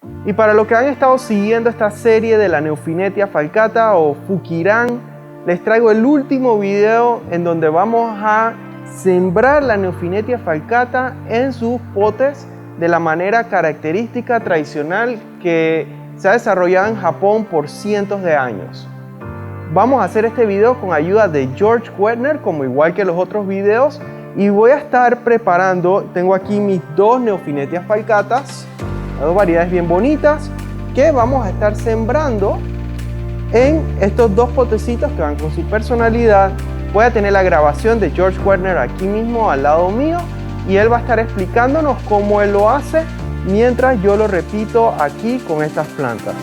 Y para los que han estado siguiendo esta serie de la Neofinetia falcata o Fukirán, les traigo el último video en donde vamos a sembrar la Neofinetia falcata en sus potes de la manera característica tradicional que se ha desarrollado en Japón por cientos de años. Vamos a hacer este video con ayuda de George Wetner, como igual que los otros videos, y voy a estar preparando, tengo aquí mis dos Neofinetias falcatas, dos variedades bien bonitas, que vamos a estar sembrando en estos dos potecitos que van con su personalidad. Voy a tener la grabación de George Wetner aquí mismo al lado mío y él va a estar explicándonos cómo él lo hace mientras yo lo repito aquí con estas plantas.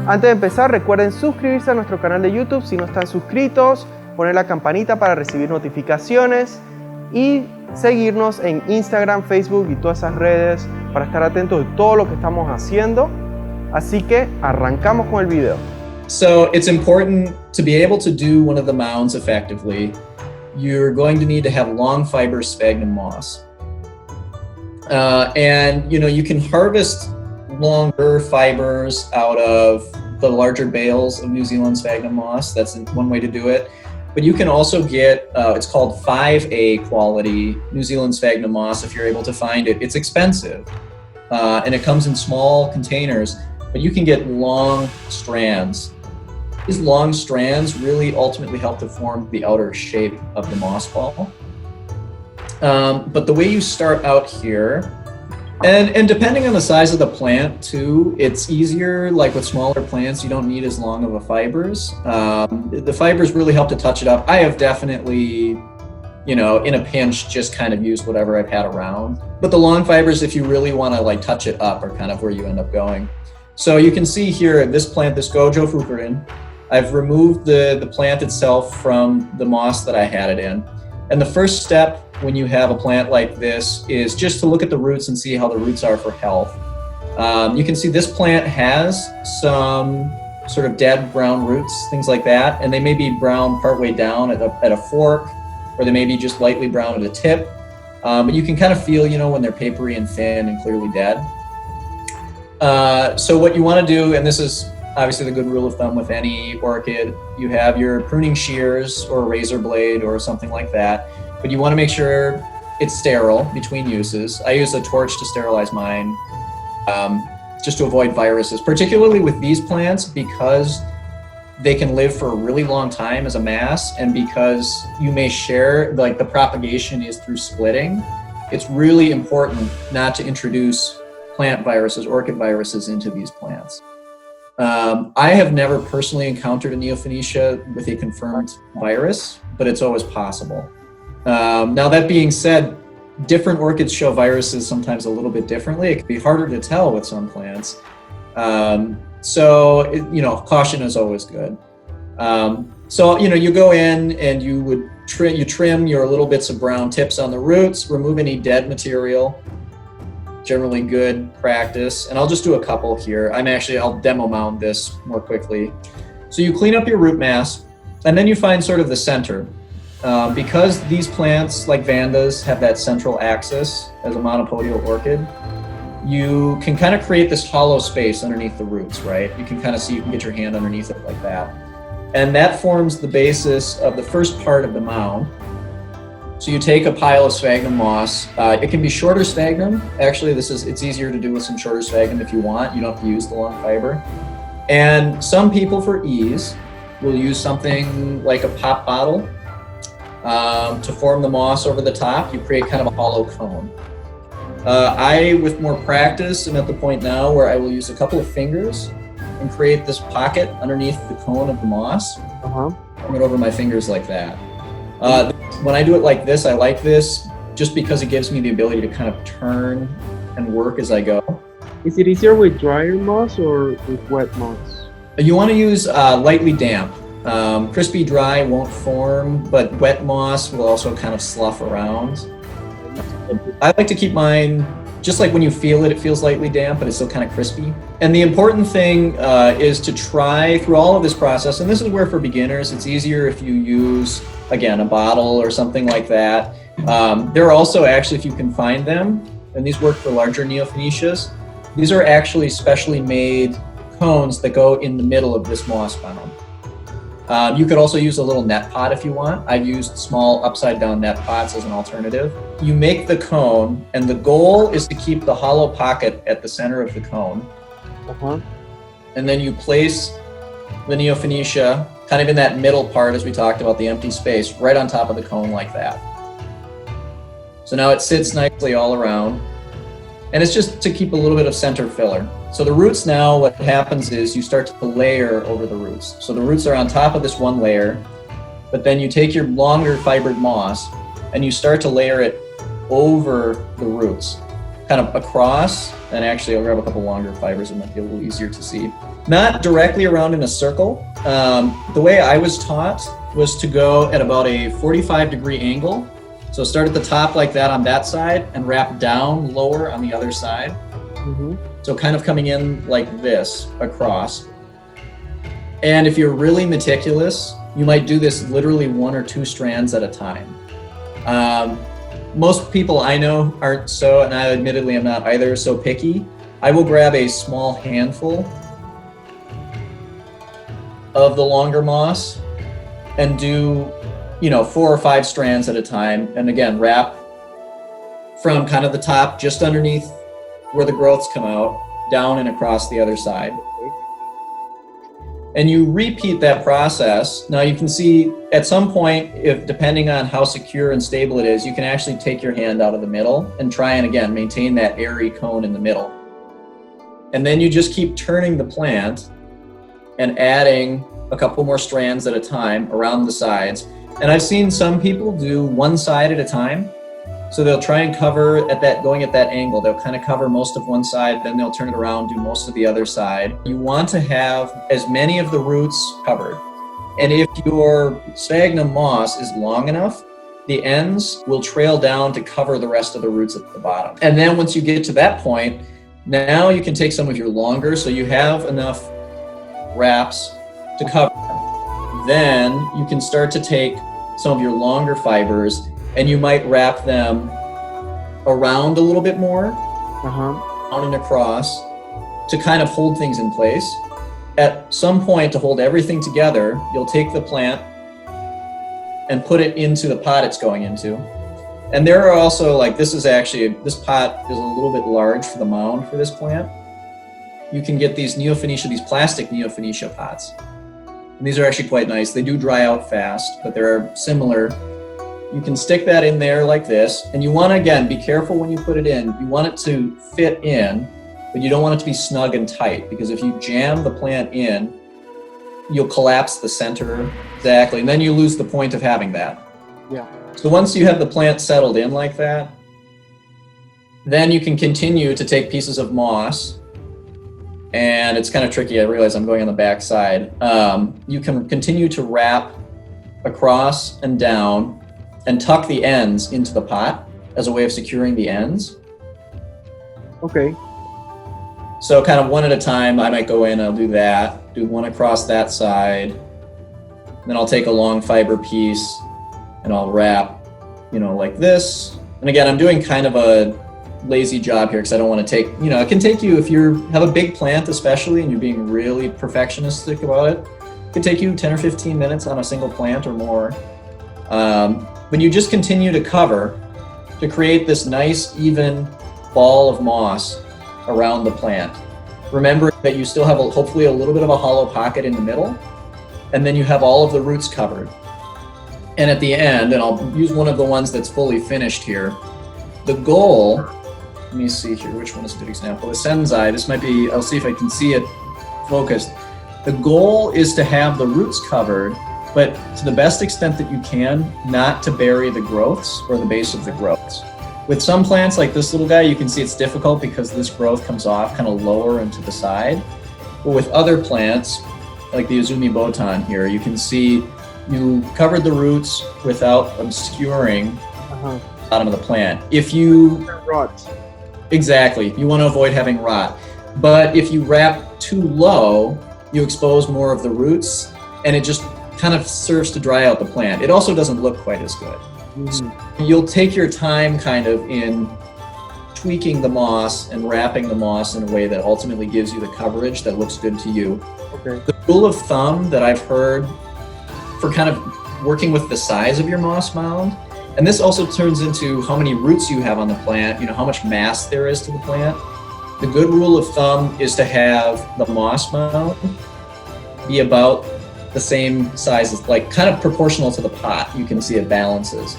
Antes de empezar, recuerden suscribirse a nuestro canal de YouTube si no están suscritos, poner la campanita para recibir notificaciones y seguirnos en Instagram, Facebook y todas esas redes para estar atentos de todo lo que estamos haciendo. Así que arrancamos con el video. So it's important to be able to do one of the mounds effectively. You're going to need to have long fiber sphagnum moss. And you can harvest longer fibers out of the larger bales of New Zealand sphagnum moss. That's one way to do it. But you can also get, it's called 5A quality New Zealand sphagnum moss if you're able to find it. It's expensive and it comes in small containers, but you can get long strands. These long strands really ultimately help to form the outer shape of the moss ball. But the way you start out here, and depending on the size of the plant too, it's easier, like with smaller plants, you don't need as long of a fibers. The fibers really help to touch it up. I have definitely, in a pinch, just kind of used whatever I've had around. But the long fibers, if you really want to touch it up, are kind of where you end up going. So you can see here, this plant, this Gojo Fukurin, I've removed the plant itself from the moss that I had it in. And the first step when you have a plant like this is just to look at the roots and see how the roots are for health. You can see this plant has some sort of dead brown roots, things like that, and they may be brown partway down at a fork, or they may be just lightly brown at the tip. But you can kind of feel, when they're papery and thin and clearly dead. So what you want to do, and this is obviously the good rule of thumb with any orchid, you have your pruning shears or a razor blade or something like that, but you want to make sure it's sterile between uses. I use a torch to sterilize mine, just to avoid viruses, particularly with these plants because they can live for a really long time as a mass, and because you may share, the propagation is through splitting. It's really important not to introduce plant viruses, orchid viruses into these plants. I have never personally encountered a Neofinetia with a confirmed virus, but it's always possible. Now that being said, different orchids show viruses sometimes a little bit differently. It can be harder to tell with some plants. Caution is always good. You go in and you trim your little bits of brown tips on the roots, remove any dead material. Generally good practice, and I'll just do a couple here. I'll demo mound this more quickly. So you clean up your root mass, and then you find sort of the center. Because these plants, like Vandas, have that central axis as a monopodial orchid, you can kind of create this hollow space underneath the roots, right? You can kind of see, you can get your hand underneath it like that. And that forms the basis of the first part of the mound. So you take a pile of sphagnum moss. It can be shorter sphagnum. Actually, it's easier to do with some shorter sphagnum if you want. You don't have to use the long fiber. And some people, for ease, will use something like a pop bottle to form the moss over the top. You create kind of a hollow cone. I, with more practice, am at the point now where I will use a couple of fingers and create this pocket underneath the cone of the moss. Form it over my fingers like that. When I do it like this, I like this just because it gives me the ability to kind of turn and work as I go. Is it easier with drier moss or with wet moss? You want to use lightly damp. Crispy dry won't form, but wet moss will also kind of slough around. I like to keep mine just like when you feel it, it feels lightly damp, but it's still kind of crispy. And the important thing is to try through all of this process, and this is where for beginners, it's easier if you use, again, a bottle or something like that. There are also actually, if you can find them, and these work for larger Neofinetias, these are actually specially made cones that go in the middle of this moss bound. You could also use a little net pot if you want. I've used small upside down net pots as an alternative. You make the cone, and the goal is to keep the hollow pocket at the center of the cone. And then you place the Neofinetia kind of in that middle part, as we talked about, the empty space, right on top of the cone like that. So now it sits nicely all around. And it's just to keep a little bit of center filler. So the roots now, what happens is you start to layer over the roots. So the roots are on top of this one layer, but then you take your longer fibered moss and you start to layer it over the roots, kind of across, and actually I'll grab a couple longer fibers, it might be a little easier to see. Not directly around in a circle. The way I was taught was to go at about a 45-degree angle. So start at the top like that on that side and wrap down lower on the other side. So kind of coming in like this across. And if you're really meticulous, you might do this literally 1 or 2 strands at a time. Most people I know aren't so, and I admittedly am not either, so picky. I will grab a small handful of the longer moss and do 4 or 5 strands at a time. And again, wrap from kind of the top just underneath where the growths come out, down and across the other side. And you repeat that process. Now you can see at some point, if depending on how secure and stable it is, you can actually take your hand out of the middle and try and again, maintain that airy cone in the middle. And then you just keep turning the plant and adding a couple more strands at a time around the sides. And I've seen some people do one side at a time. So they'll try and cover going at that angle. They'll kind of cover most of one side, then they'll turn it around, do most of the other side. You want to have as many of the roots covered. And if your sphagnum moss is long enough, the ends will trail down to cover the rest of the roots at the bottom. And then once you get to that point, now you can take some of your longer, so you have enough wraps to cover. Then you can start to take some of your longer fibers and you might wrap them around a little bit more, down and across, to kind of hold things in place. At some point, to hold everything together, you'll take the plant and put it into the pot it's going into. And there are also, this pot is a little bit large for the mound for this plant. You can get these these plastic Neofinetia pots. And these are actually quite nice. They do dry out fast, but they're similar. You can stick that in there like this, and you want to, again, be careful when you put it in. You want it to fit in, but you don't want it to be snug and tight, because if you jam the plant in, you'll collapse the center. Exactly, and then you lose the point of having that. Yeah. So once you have the plant settled in like that, then you can continue to take pieces of moss, and it's kind of tricky. I realize I'm going on the back side. You can continue to wrap across and down and tuck the ends into the pot as a way of securing the ends. Okay. So kind of one at a time, I might go in, I'll do that, do one across that side, then I'll take a long fiber piece and I'll wrap, like this. And again, I'm doing kind of a lazy job here because I don't want to take, it can take you, if you have a big plant especially and you're being really perfectionistic about it, it can take you 10 or 15 minutes on a single plant or more. But you just continue to cover to create this nice, even ball of moss around the plant. Remember that you still have hopefully a little bit of a hollow pocket in the middle, and then you have all of the roots covered. And at the end, and I'll use one of the ones that's fully finished here, the goal, let me see here, which one is a good example? The Senzai, this might be, I'll see if I can see it focused. The goal is to have the roots covered, but to the best extent that you can, not to bury the growths or the base of the growths. With some plants like this little guy, you can see it's difficult because this growth comes off kind of lower and to the side. But with other plants, like the Izumi Botan here, you can see you covered the roots without obscuring the bottom of the plant. If you Exactly. You want to avoid having rot. But if you wrap too low, you expose more of the roots, and it just kind of serves to dry out the plant. It also doesn't look quite as good. So you'll take your time kind of in tweaking the moss and wrapping the moss in a way that ultimately gives you the coverage that looks good to you. Okay. The rule of thumb that I've heard for kind of working with the size of your moss mound, and this also turns into how many roots you have on the plant, you know, how much mass there is to the plant. The good rule of thumb is to have the moss mound be about the same size, as, like kind of proportional to the pot. You can see it balances.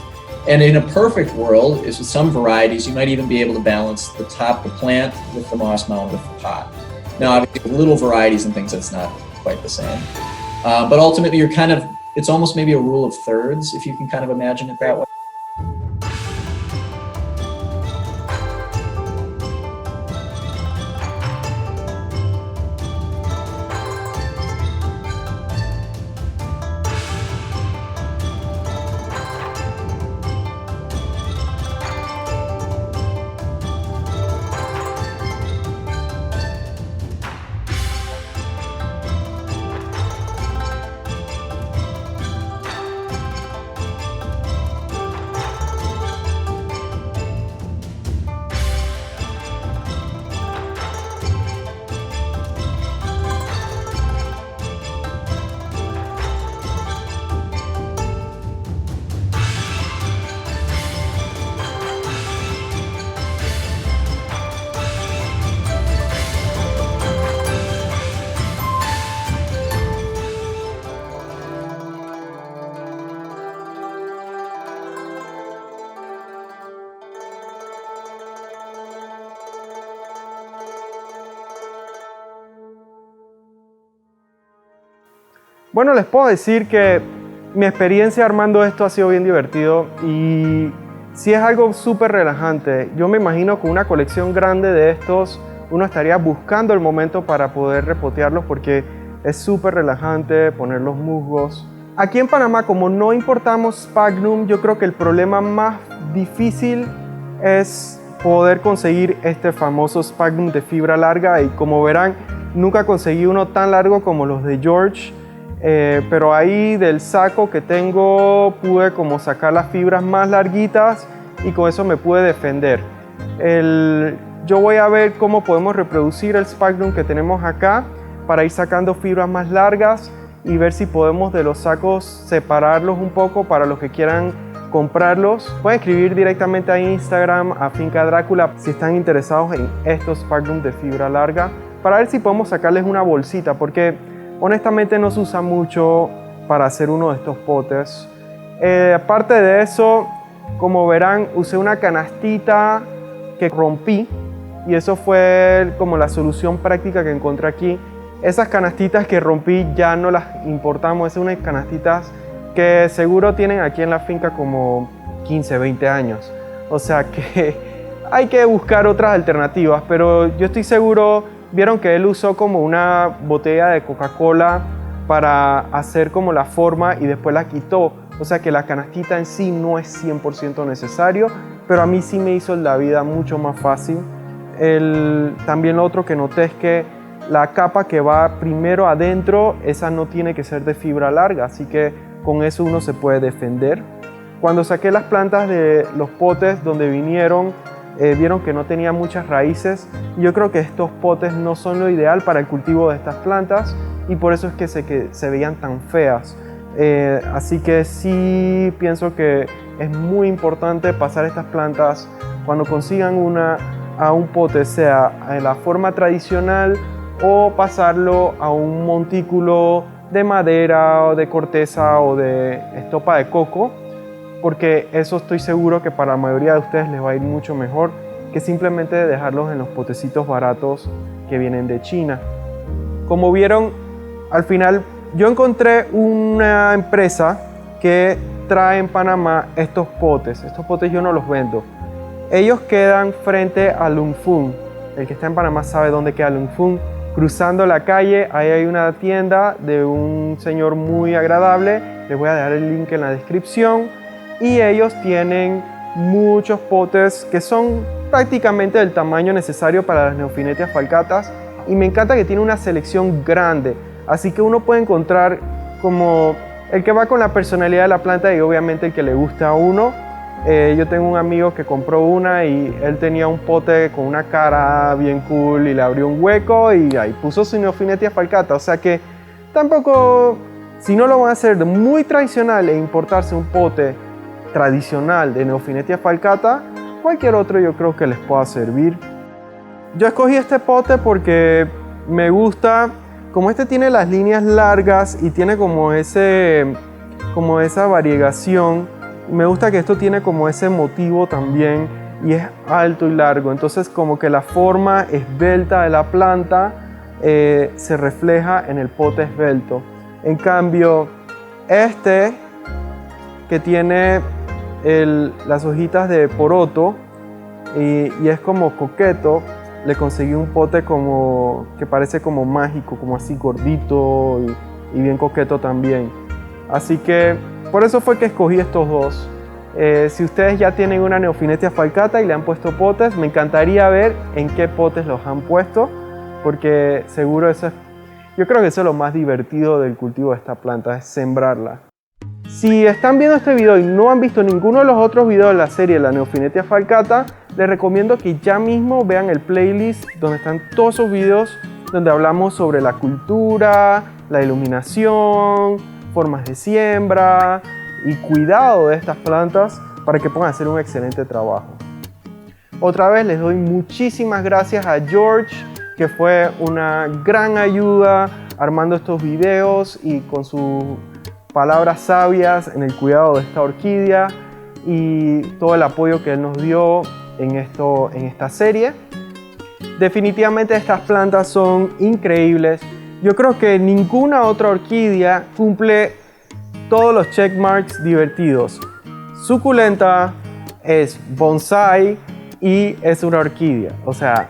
And in a perfect world, is with some varieties, you might even be able to balance the top of the plant with the moss mound with the pot. Now, obviously, with little varieties and things, that's not quite the same. But ultimately, you're kind of, it's almost maybe a rule of thirds, if you can kind of imagine it that way. Bueno, les puedo decir que mi experiencia armando esto ha sido bien divertido y sí es algo súper relajante. Yo me imagino con una colección grande de estos, uno estaría buscando el momento para poder repotearlos porque es súper relajante poner los musgos. Aquí en Panamá, como no importamos Sphagnum, yo creo que el problema más difícil es poder conseguir este famoso Sphagnum de fibra larga, y como verán, nunca conseguí uno tan largo como los de George. Pero ahí del saco que tengo pude como sacar las fibras más larguitas y con eso me pude defender. Yo voy a ver cómo podemos reproducir el Sphagnum que tenemos acá para ir sacando fibras más largas y ver si podemos de los sacos separarlos un poco para los que quieran comprarlos. Pueden escribir directamente a Instagram, a Finca Drácula, si están interesados en estos Sphagnum de fibra larga, para ver si podemos sacarles una bolsita, porque honestamente no se usa mucho para hacer uno de estos potes. Aparte de eso, como verán, usé una canastita que rompí y eso fue como la solución práctica que encontré aquí. Esas canastitas que rompí ya no las importamos, esas son unas canastitas que seguro tienen aquí en la finca como 15, 20 años. O sea que hay que buscar otras alternativas, pero yo estoy seguro. Vieron que él usó como una botella de Coca-Cola para hacer como la forma y después la quitó. O sea que la canastita en sí no es 100% necesario, pero a mí sí me hizo la vida mucho más fácil. También lo otro que noté es que la capa que va primero adentro, esa no tiene que ser de fibra larga, así que con eso uno se puede defender. Cuando saqué las plantas de los potes donde vinieron, vieron que no tenía muchas raíces. Yo creo que estos potes no son lo ideal para el cultivo de estas plantas y por eso es que se veían tan feas. Así que sí pienso que es muy importante pasar estas plantas cuando consigan a un pote, sea en la forma tradicional o pasarlo a un montículo de madera o de corteza o de estopa de coco, porque eso estoy seguro que para la mayoría de ustedes les va a ir mucho mejor que simplemente dejarlos en los potecitos baratos que vienen de China. Como vieron, al final yo encontré una empresa que trae en Panamá estos potes. Estos potes yo no los vendo. Ellos quedan frente a Lung Fung. El que está en Panamá sabe dónde queda Lung Fung. Cruzando la calle, ahí hay una tienda de un señor muy agradable. Les voy a dejar el link en la descripción. Y ellos tienen muchos potes que son prácticamente del tamaño necesario para las Neofinetias falcatas, y me encanta que tiene una selección grande, así que uno puede encontrar como el que va con la personalidad de la planta y obviamente el que le gusta a uno. Yo tengo un amigo que compró una y él tenía un pote con una cara bien cool y le abrió un hueco y ahí puso su Neofinetia falcata. O sea que tampoco, si no lo van a hacer muy tradicional e importarse un pote tradicional de Neofinetia falcata, cualquier otro yo creo que les pueda servir. Yo escogí este pote porque me gusta, como este tiene las líneas largas y tiene como esa variegación. Me gusta que esto tiene como ese motivo también y es alto y largo, entonces como que la forma esbelta de la planta se refleja en el pote esbelto. En cambio este que tiene las hojitas de poroto y es como coqueto, le conseguí un pote como que parece como mágico, como así gordito y bien coqueto también. Así que por eso fue que escogí estos dos. Si ustedes ya tienen una Neofinetia falcata y le han puesto potes, me encantaría ver en qué potes los han puesto, porque seguro yo creo que eso es lo más divertido del cultivo de esta planta, es sembrarla. Si están viendo este video y no han visto ninguno de los otros videos de la serie de la Neofinetia falcata, les recomiendo que ya mismo vean el playlist donde están todos esos videos donde hablamos sobre la cultura, la iluminación, formas de siembra y cuidado de estas plantas para que puedan hacer un excelente trabajo. Otra vez les doy muchísimas gracias a George, que fue una gran ayuda armando estos videos y con sus palabras sabias en el cuidado de esta orquídea y todo el apoyo que él nos dio en esta serie. Definitivamente estas plantas son increíbles. Yo creo que ninguna otra orquídea cumple todos los checkmarks divertidos. Suculenta, es bonsai y es una orquídea. O sea,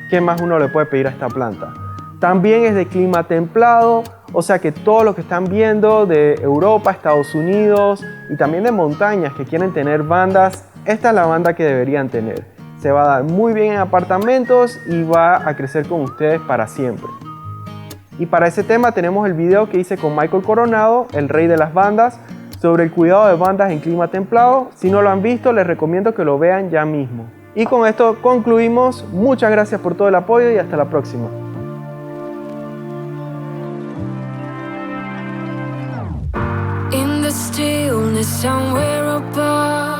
¿qué más uno le puede pedir a esta planta? También es de clima templado, o sea que todos los que están viendo de Europa, Estados Unidos y también de montañas que quieren tener bandas, esta es la banda que deberían tener. Se va a dar muy bien en apartamentos y va a crecer con ustedes para siempre. Y para ese tema tenemos el video que hice con Michael Coronado, el rey de las bandas, sobre el cuidado de bandas en clima templado. Si no lo han visto, les recomiendo que lo vean ya mismo. Y con esto concluimos. Muchas gracias por todo el apoyo y hasta la próxima. In the stillness somewhere above,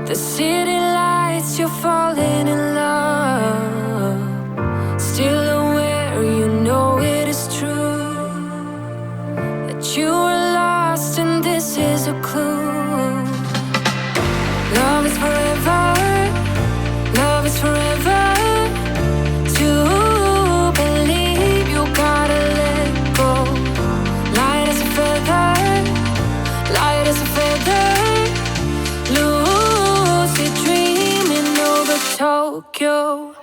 the city lights, you're falling in love. Still aware, you know it is true, that you are lost and this is a clue. Love is forever, love is forever. To believe you gotta let go. Light as a feather, light as a feather. Lucid dreaming over Tokyo.